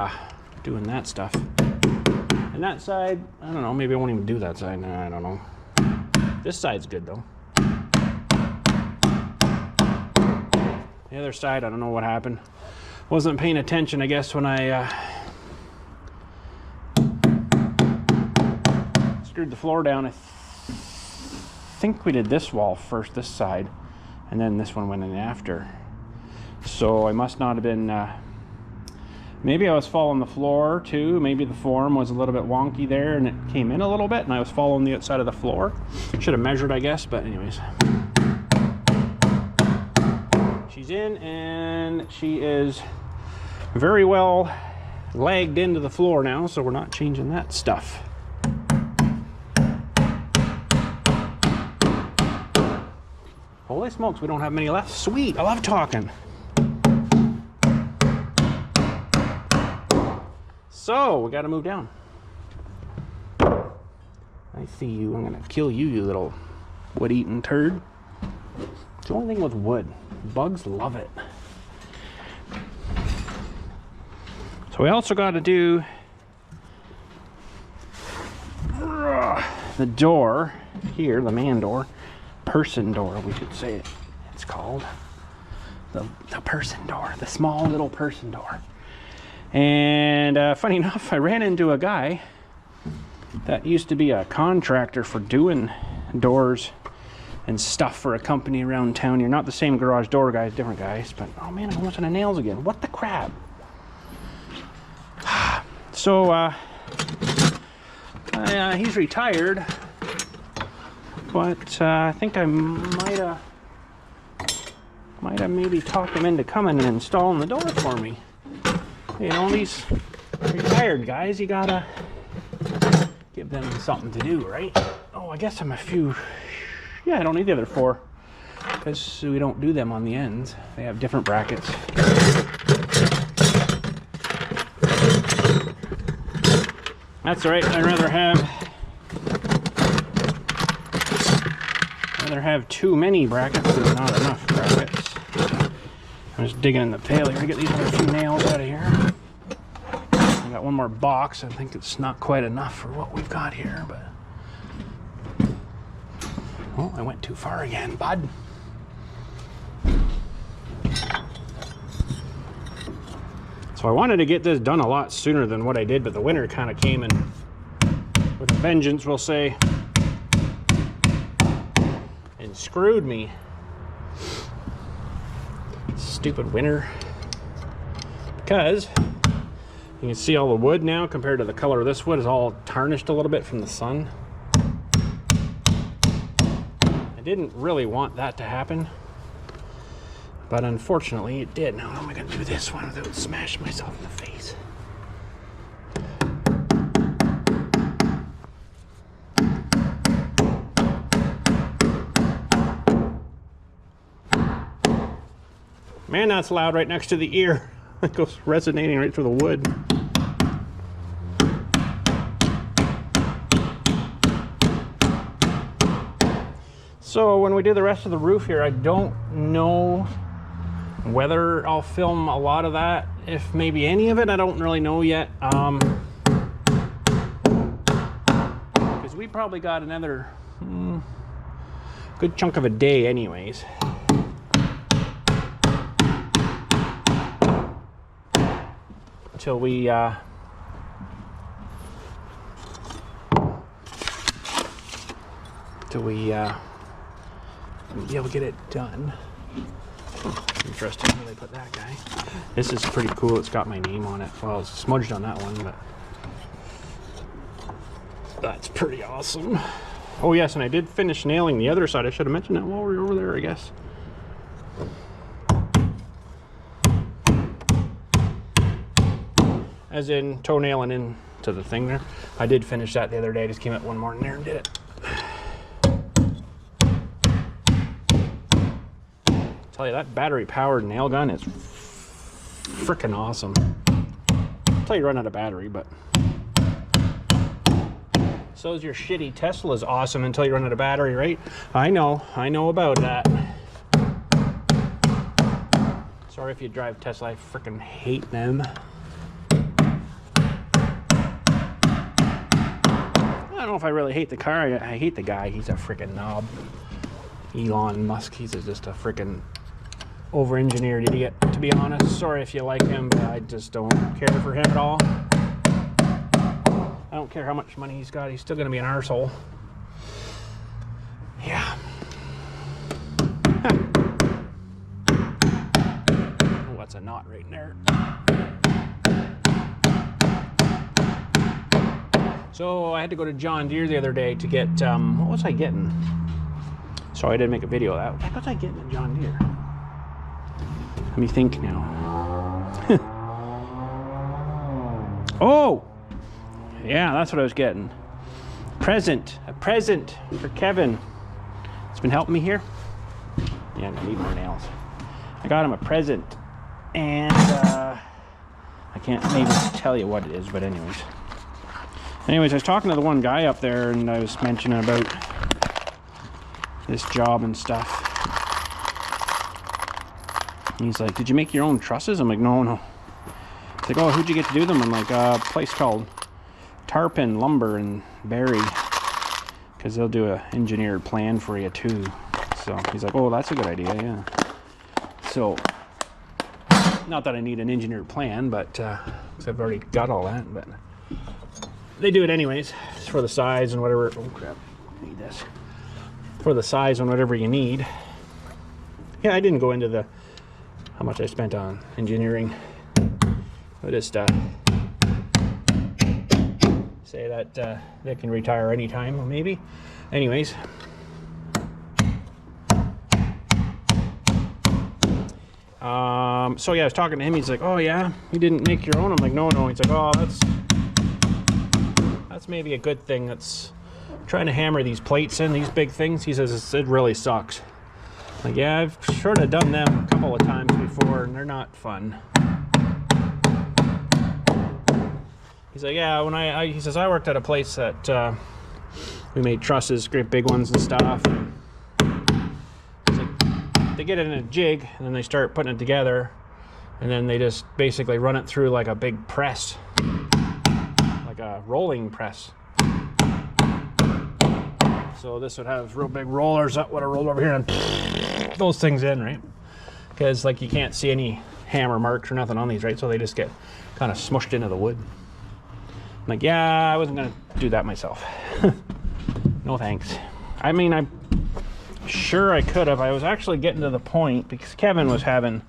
doing that stuff. And that side, I don't know, maybe I won't even do that side. Nah, I don't know. This side's good though. The other side, I don't know what happened. Wasn't paying attention, I guess, when I screwed the floor down. I think we did this wall first, this side, and then this one went in after. So I must not have been, maybe I was following the floor too. Maybe the form was a little bit wonky there and it came in a little bit and I was following the outside of the floor. Should have measured, I guess, but anyways. She's in and she is very well lagged into the floor now, so we're not changing that stuff. Holy smokes, we don't have many left. Sweet, I love talking. So, we gotta move down. I see you. I'm gonna kill you, you little wood-eating turd. It's the only thing with wood. Bugs love it. So we also got to do the door here, the man door, person door, we should say it. It's called the person door, the small little person door. And funny enough, I ran into a guy that used to be a contractor for doing doors and stuff for a company around town. You're not the same garage door guys, different guys, but oh man, I'm almost on the nails again. What the crap? So he's retired, but I think I might have maybe talked him into coming and installing the door for me. You know, these retired guys, you gotta give them something to do, right? Oh, I guess I'm a few. Yeah, I don't need the other 4 because we don't do them on the ends. They have different brackets. That's all right. I'd rather have too many brackets than not enough brackets. I'm just digging in the pail here to get these other few nails out of here. I got one more box. I think it's not quite enough for what we've got here, but oh, I went too far again, bud. So I wanted to get this done a lot sooner than what I did, but the winter kind of came in with a vengeance, we'll say, and screwed me. Stupid winter. Because you can see all the wood now compared to the color of this wood is all tarnished a little bit from the sun. I didn't really want that to happen, but unfortunately it did. Now how am I going to do this one without smashing myself in the face? Man, that's loud right next to the ear. It goes resonating right through the wood. So when we do the rest of the roof here, I don't know whether I'll film a lot of that, if maybe any of it, I don't really know yet. Because we probably got another good chunk of a day anyways. Till we be able to get it done. Interesting where they put that guy. This is pretty cool. It's got my name on it. Well, it's smudged on that one, but that's pretty awesome. Oh yes, and I did finish nailing the other side. I should have mentioned that while we were over there, I guess. As in toenailing into the thing there. I did finish that the other day. I just came up one morning there and did it. Tell you, that battery powered nail gun is freaking awesome. Until you run out of battery, but so is your shitty Tesla's awesome until you run out of battery, right? I know about that. Sorry if you drive Tesla, I freaking hate them. I don't know if I really hate the car. I hate the guy. He's a freaking knob. Elon Musk. He's just a freaking over-engineered idiot, to be honest. Sorry if you like him, but I just don't care for him at all. I don't care how much money he's got. He's still going to be an arsehole. Yeah. Oh, that's a knot right in there. So I had to go to John Deere the other day to get, what was I getting? Sorry, I didn't make a video of that. What was I getting at John Deere? Let me think now. Oh! Yeah, that's what I was getting. A present for Kevin. It's been helping me here. Yeah, I'm gonna need more nails. I got him a present, and I can't maybe tell you what it is, but anyways, I was talking to the one guy up there, and I was mentioning about this job and stuff. And he's like, "Did you make your own trusses?" I'm like, "No. It's like, oh, who'd you get to do them? I'm like, a place called Tarpon Lumber in Barrie, because they'll do a engineered plan for you too. So he's like, oh, that's a good idea, yeah. So, not that I need an engineered plan, but because I've already got all that, but they do it anyways. It's for the size and whatever. Oh crap, I need this. For the size and whatever you need. Yeah, I didn't go into the how much I spent on engineering. I just say that they can retire anytime, maybe. Anyways. So yeah, I was talking to him. He's like, "Oh yeah, you didn't make your own." I'm like, "No, no." He's like, "Oh, that's maybe a good thing. That's trying to hammer these plates in, these big things." He says it really sucks. I'm like, yeah, I've sort of done them a couple of times before, and they're not fun. He's like, "Yeah, when he says I worked at a place that we made trusses, great big ones and stuff." And he's like, they get it in a jig, and then they start putting it together, and then they just basically run it through like a big press, like a rolling press. So this would have real big rollers that would have rolled over here and those things in, right? Because like you can't see any hammer marks or nothing on these, right? So they just get kind of smushed into the wood. I'm like, yeah, I wasn't gonna do that myself. No thanks. I mean, I'm sure I could have. I was actually getting to the point because Kevin was having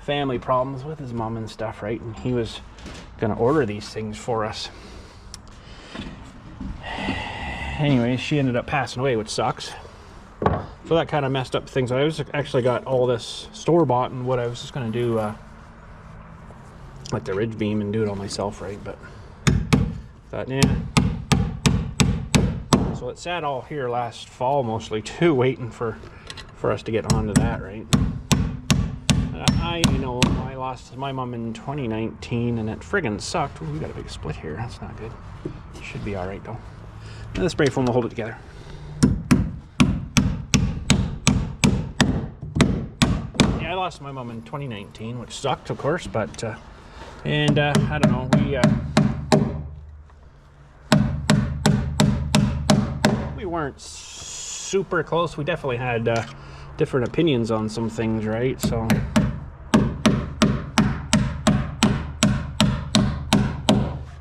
family problems with his mom and stuff, right? And he was gonna order these things for us. Anyway, she ended up passing away, which sucks. So that kind of messed up things. I was actually got all this store-bought, and what I was just gonna do, like the ridge beam, and do it all myself, right? But thought, yeah. So it sat all here last fall mostly too, waiting for us to get onto that, right? You know, I lost my mom in 2019, and it friggin' sucked. Ooh, we got a big split here. That's not good. Should be all right though. And the spray foam will hold it together. Yeah, I lost my mom in 2019, which sucked, of course, but I don't know. We weren't super close. We definitely had different opinions on some things, right? So.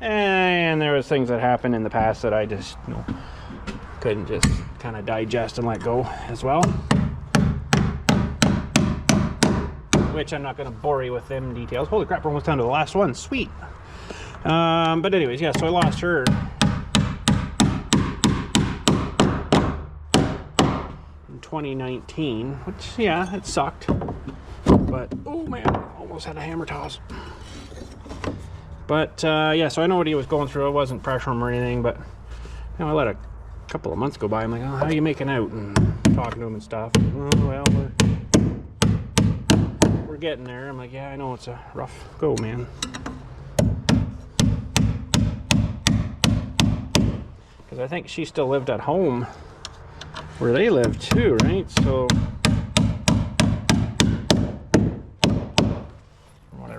And there was things that happened in the past that I just, you know, couldn't just kind of digest and let go as well. Which I'm not going to bore you with them details. Holy crap, we're almost down to the last one. Sweet. But anyways, yeah, so I lost her in 2019, which, yeah, it sucked. But, oh man, almost had a hammer toss. But yeah, so I know what he was going through. It wasn't pressure him or anything, but you know, I let a couple of months go by. I'm like, oh, how are you making out? And talking to him and stuff. And, oh, well, we're getting there. I'm like, yeah, I know it's a rough go, man. Because I think she still lived at home where they lived too, right? So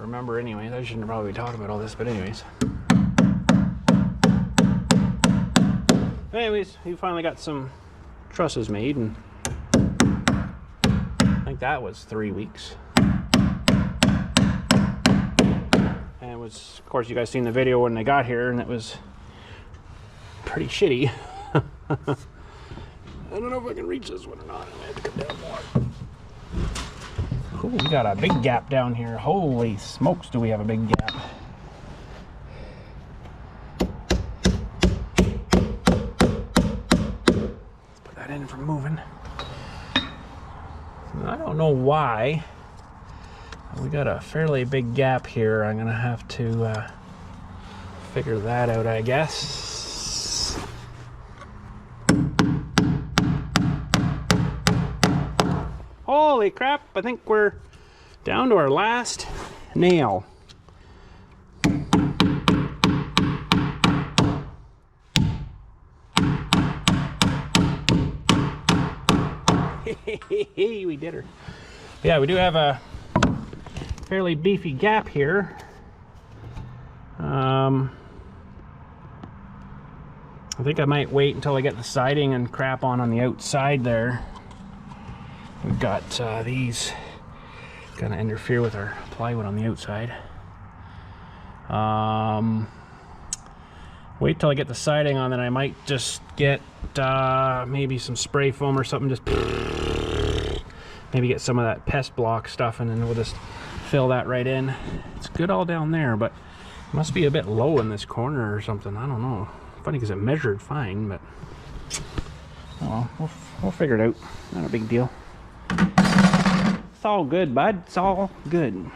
remember anyways. I shouldn't probably talk about all this, but anyways. We finally got some trusses made, and I think that was 3 weeks. And it was, of course, you guys seen the video when they got here, and it was pretty shitty. I don't know if I can reach this one or not. I have to come down more. Ooh, we got a big gap down here. Holy smokes, do we have a big gap. Let's put that in for moving. I don't know why. We got a fairly big gap here. I'm gonna have to figure that out, I guess. Holy crap, I think we're down to our last nail. We did her. Yeah, we do have a fairly beefy gap here. I think I might wait until I get the siding and crap on the outside there. We've got these gonna interfere with our plywood on the outside. Wait till I get the siding on, then I might just get maybe some spray foam or something, just maybe get some of that pest block stuff, and then we'll just fill that right in. It's good all down there, but it must be a bit low in this corner or something. I don't know. Funny because it measured fine, but oh well, we'll figure it out. Not a big deal. It's all good, bud. It's all good.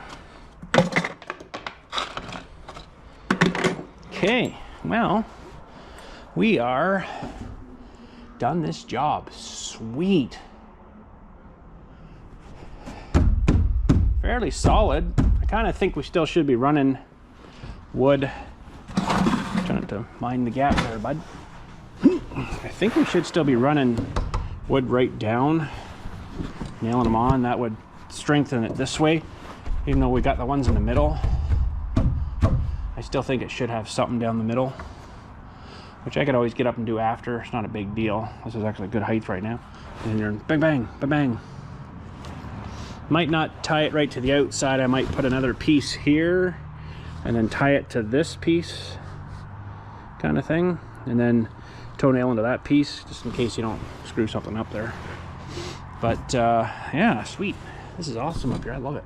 Okay, well, we are done this job. Sweet. Fairly solid. I kind of think we still should be running wood. Trying to mind the gap there, bud. I think we should still be running wood right down, nailing them on. That would strengthen it this way, even though we got the ones in the middle. I still think it should have something down the middle, which I could always get up and do after. It's not a big deal. This is actually good height right now. And you're bang, bang, bang, bang. Might not tie it right to the outside. I might put another piece here and then tie it to this piece kind of thing, and then toenail into that piece just in case you don't screw something up there. But yeah, sweet. This is awesome up here. I love it.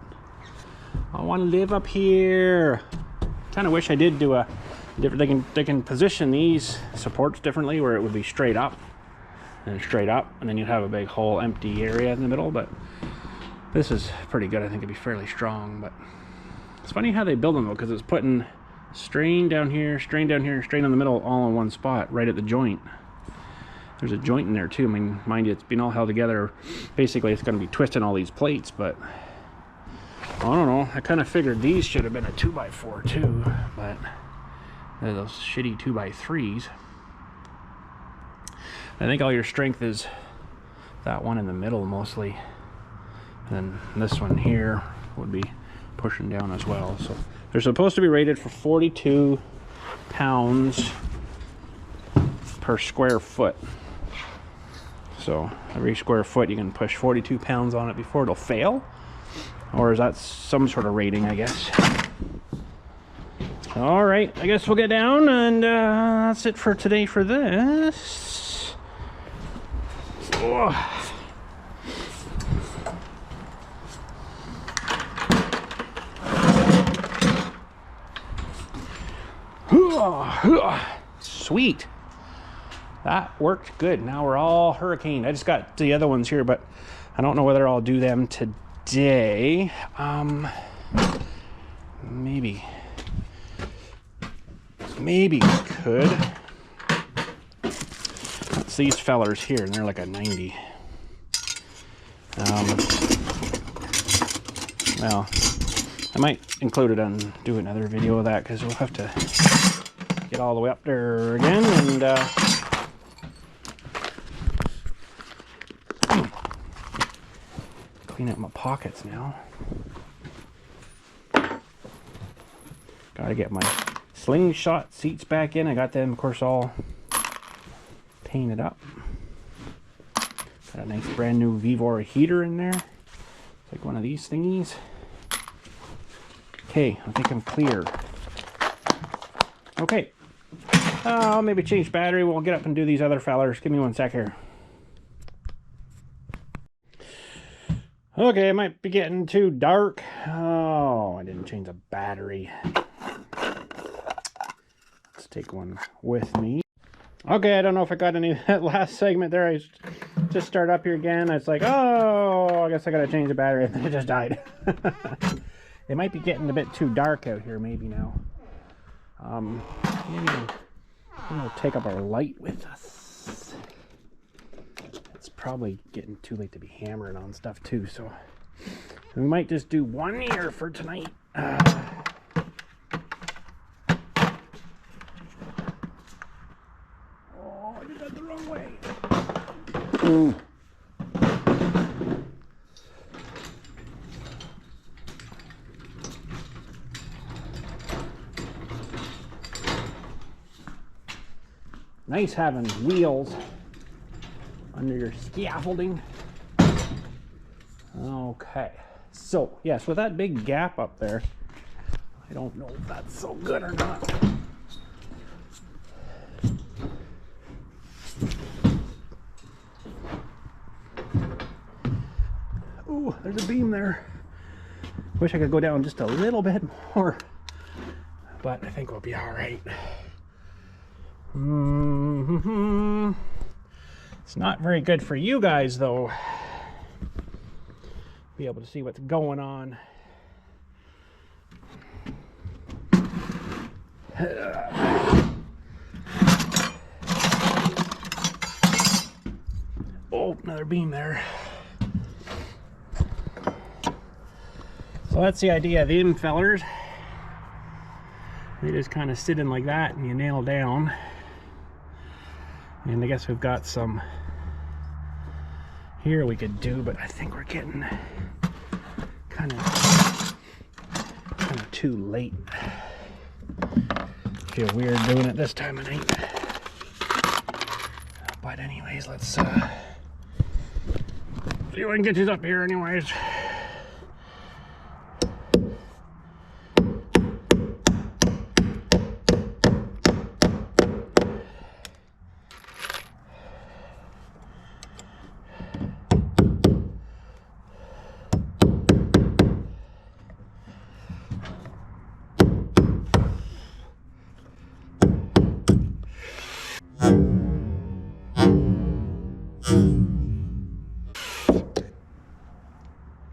I want to live up here. Kind of wish I did do a different. They can position these supports differently, where it would be straight up and straight up, and then you'd have a big whole empty area in the middle. But this is pretty good. I think it'd be fairly strong. But it's funny how they build them though, because it's putting strain down here, strain down here, strain in the middle, all in one spot, right at the joint. There's a joint in there too. I mean, mind you, it's been all held together. Basically, it's going to be twisting all these plates, but I don't know. I kind of figured these should have been a 2x4 too, but they're those shitty 2x3s. I think all your strength is that one in the middle mostly, and then this one here would be pushing down as well. So they're supposed to be rated for 42 pounds per square foot. So every square foot you can push 42 pounds on it before it'll fail. Or is that some sort of rating, I guess? All right, I guess we'll get down, and that's it for today for this. Oh. Sweet. That worked good. Now we're all hurricaned. I just got the other ones here, but I don't know whether I'll do them today. Maybe we could. That's these fellers here, and they're like a 90. Well, I might include it and do another video of that, because we'll have to get all the way up there again, and clean up my pockets now. Gotta get my slingshot seats back in. I got them, of course, all painted up. Got a nice brand new Vivor heater in there. It's like one of these thingies. Okay, I think I'm clear. Okay. I'll maybe change battery. We'll get up and do these other fellers. Give me one sec here. Okay, it might be getting too dark. Oh, I didn't change the battery. Let's take one with me. Okay, I don't know if I got any of that last segment there. I just start up here again. It's like, oh, I guess I gotta change the battery, and then it just died. It might be getting a bit too dark out here maybe now. Maybe we'll take up our light with us. It's probably getting too late to be hammering on stuff too, so we might just do one here for tonight. Oh, I did that the wrong way. Ooh. Nice having wheels under your scaffolding. Okay, so yes, with that big gap up there, I don't know if that's so good or not. Ooh, there's a beam there. Wish I could go down just a little bit more, but I think we'll be all right. It's not very good for you guys though. Be able to see what's going on. Oh, another beam there. So that's the idea of them fellers. They just kind of sit in like that and you nail down. And I guess we've got some here we could do, but I think we're getting kind of too late. Feel weird doing it this time of night. But anyways, let's see if I can get you up here anyways.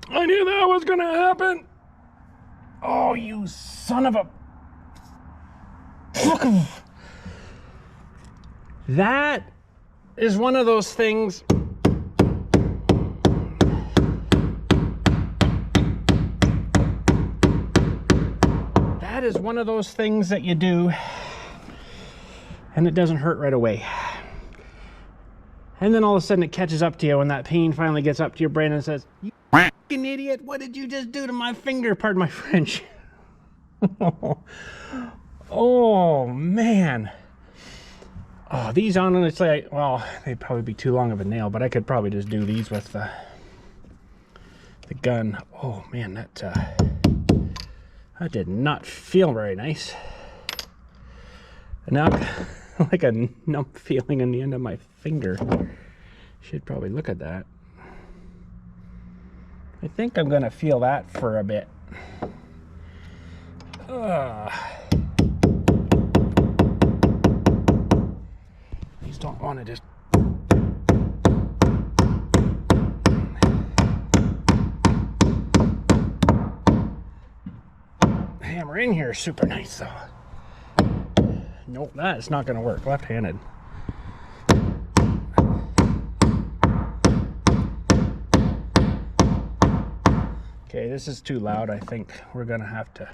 I knew that was gonna happen. Oh, you son of a... That is one of those things. That is one of those things that you do and it doesn't hurt right away. And then all of a sudden it catches up to you when that pain finally gets up to your brain and says, "You fucking idiot, what did you just do to my finger?" Pardon my French. Oh, man. Oh, these honestly, well, they'd probably be too long of a nail, but I could probably just do these with the gun. Oh, man, that did not feel very nice. And now like a numb feeling in the end of my finger. Should probably look at that. I think I'm gonna feel that for a bit. These don't want to just hammer in here. Super nice though. Nope, that's not gonna work left-handed. Okay, this is too loud. I think we're gonna have to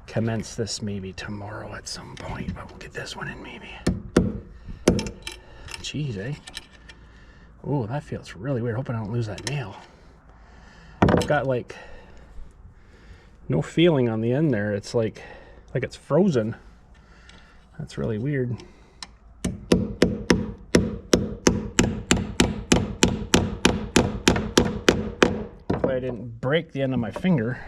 commence this maybe tomorrow at some point, but we'll get this one in maybe. Jeez, eh? Oh, that feels really weird. Hoping I don't lose that nail. I've got like no feeling on the end there. It's like it's frozen. That's really weird. Hopefully I didn't break the end of my finger.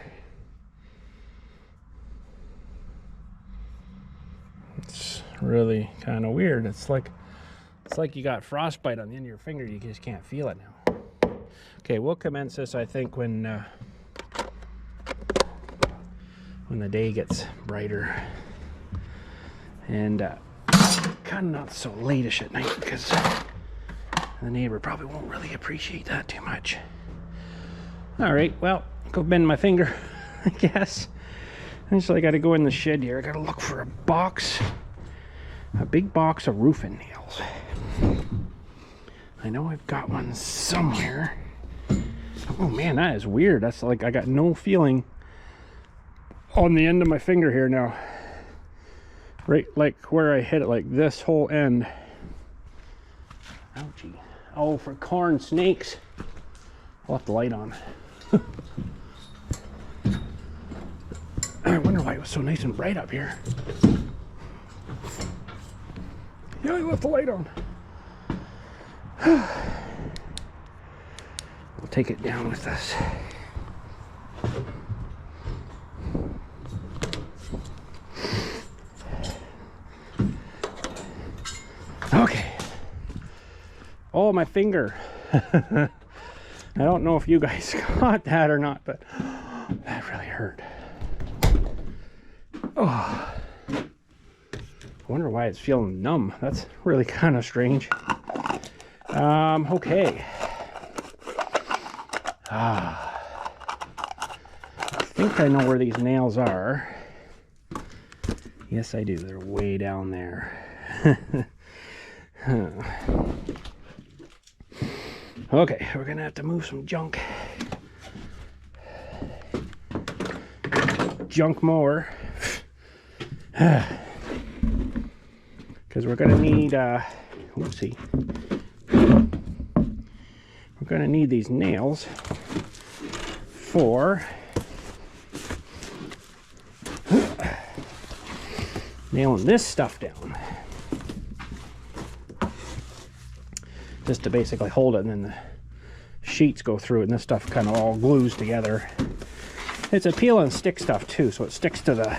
It's really kind of weird. It's like you got frostbite on the end of your finger. You just can't feel it now. Okay, we'll commence this, I think, when the day gets brighter. And kind of not so late-ish at night, because the neighbor probably won't really appreciate that too much. All right, well, go bend my finger, I guess. Actually, I got to go in the shed here. I got to look for a big box of roofing nails. I know I've got one somewhere. Oh man, that is weird. That's like I got no feeling on the end of my finger here now. Right, like where I hit it, like this whole end. Ouchie. Oh, for corn snakes. I'll have the light on. I wonder why it was so nice and bright up here. Yeah, I left the light on. We'll take it down with us. Okay. Oh, my finger. I don't know if you guys got that or not, but that really hurt. Oh. I wonder why it's feeling numb. That's really kind of strange. Okay. I think I know where these nails are. Yes, I do. They're way down there. Okay, we're gonna have to move some junk. Junk more. Because we're gonna need, oopsie. We're gonna need these nails for nailing this stuff down. Just to basically hold it, and then the sheets go through it, and this stuff kind of all glues together. It's a peel and stick stuff too, so it sticks to the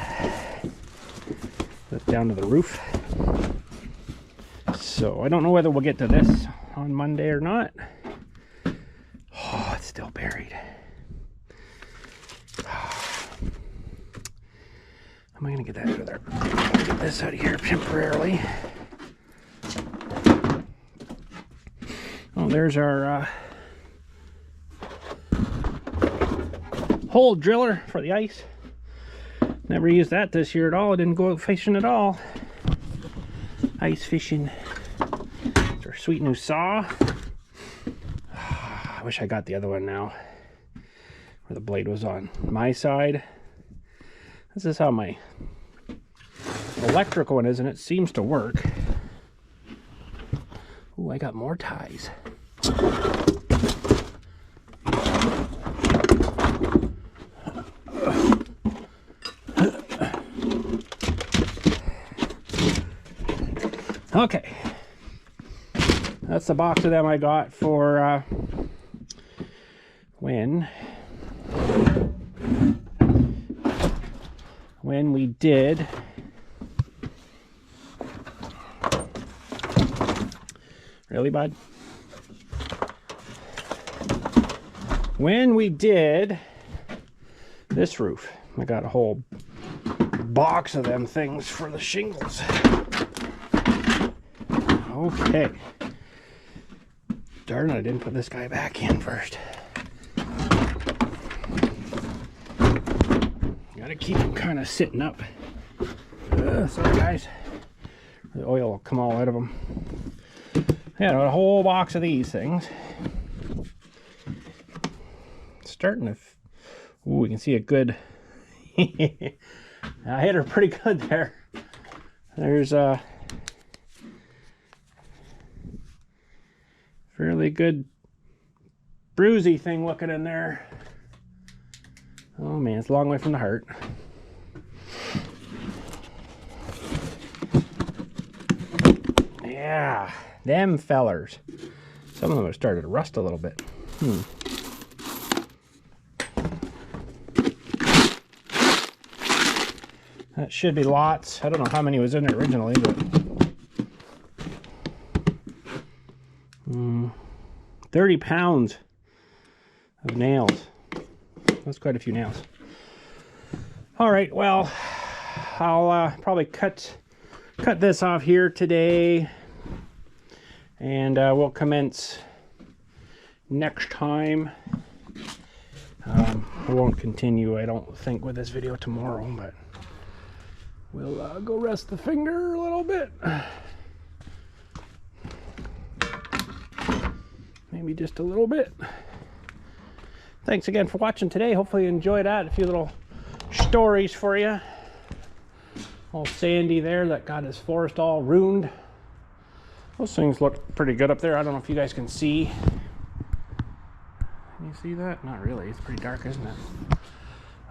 down to the roof. So I don't know whether we'll get to this on Monday or not. Oh, it's still buried. How am I gonna get that out of there? I'll get this out of here temporarily. Oh, there's our hole driller for the ice. Never used that this year at all. I didn't go out fishing at all. Ice fishing. It's our sweet new saw. I wish I got the other one now, where the blade was on my side. This is how my electrical one is, and it seems to work. Ooh, I got more ties. Okay, that's the box of them I got for when we did really, bud? When we did this roof, I got a whole box of them things for the shingles. Okay. Darn it, I didn't put this guy back in first. Gotta keep him kind of sitting up. Sorry, guys. The oil will come all out of them. Yeah, a whole box of these things. Starting to... Ooh, we can see a good... I hit her pretty good there. There's a... fairly good bruisey thing looking in there. Oh man, it's a long way from the heart. Yeah, them fellers. Some of them have started to rust a little bit. That should be lots. I don't know how many was in there originally, but 30 pounds of nails. That's quite a few nails. All right, well, I'll probably cut this off here today, and we'll commence next time. I won't continue, I don't think, with this video tomorrow, but we'll go rest the finger a little bit. Maybe just a little bit. Thanks again for watching today. Hopefully you enjoyed that. A few little stories for you. Old Sandy there that got his forest all ruined. Those things look pretty good up there. I don't know if you guys can see. Can you see that? Not really. It's pretty dark, isn't it?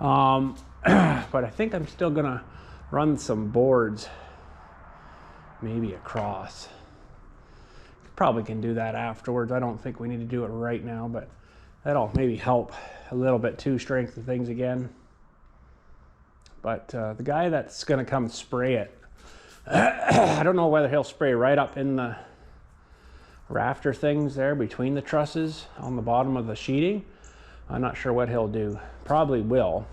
But I think I'm still gonna run some boards maybe across. Probably can do that afterwards. I don't think we need to do it right now, but that'll maybe help a little bit too, strengthen things again. But the guy that's gonna come spray it, I don't know whether he'll spray right up in the rafter things there between the trusses on the bottom of the sheeting. I'm not sure what he'll do. Probably will.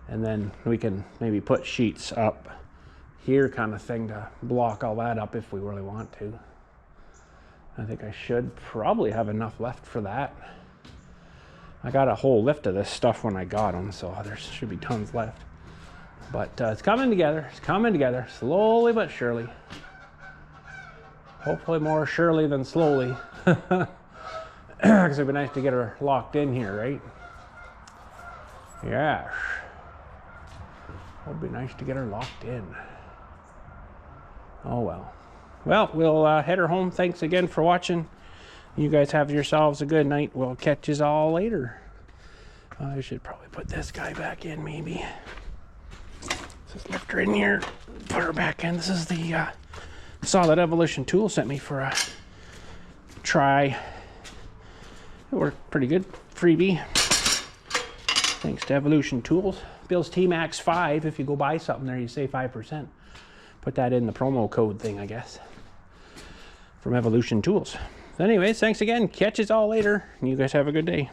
And then we can maybe put sheets up here kind of thing to block all that up if we really want to. I think I should probably have enough left for that. I got a whole lift of this stuff when I got them, so there should be tons left. But it's coming together. It's coming together slowly but surely. Hopefully more surely than slowly. Because it'd be nice to get her locked in here, right? Yes. It would be nice to get her locked in. Oh well. Well, we'll head her home. Thanks again for watching. You guys have yourselves a good night. We'll catch you all later. I should probably put this guy back in, maybe. Just lift her in here, put her back in. This is the Solid Evolution tool sent me for a try. It worked pretty good. Freebie. Thanks to Evolution Tools. BILLSTMAXX 5. If you go buy something there, you save 5%. Put that in the promo code thing, I guess. From Evolution Tools. Anyways, thanks again. Catch us all later. You guys have a good day.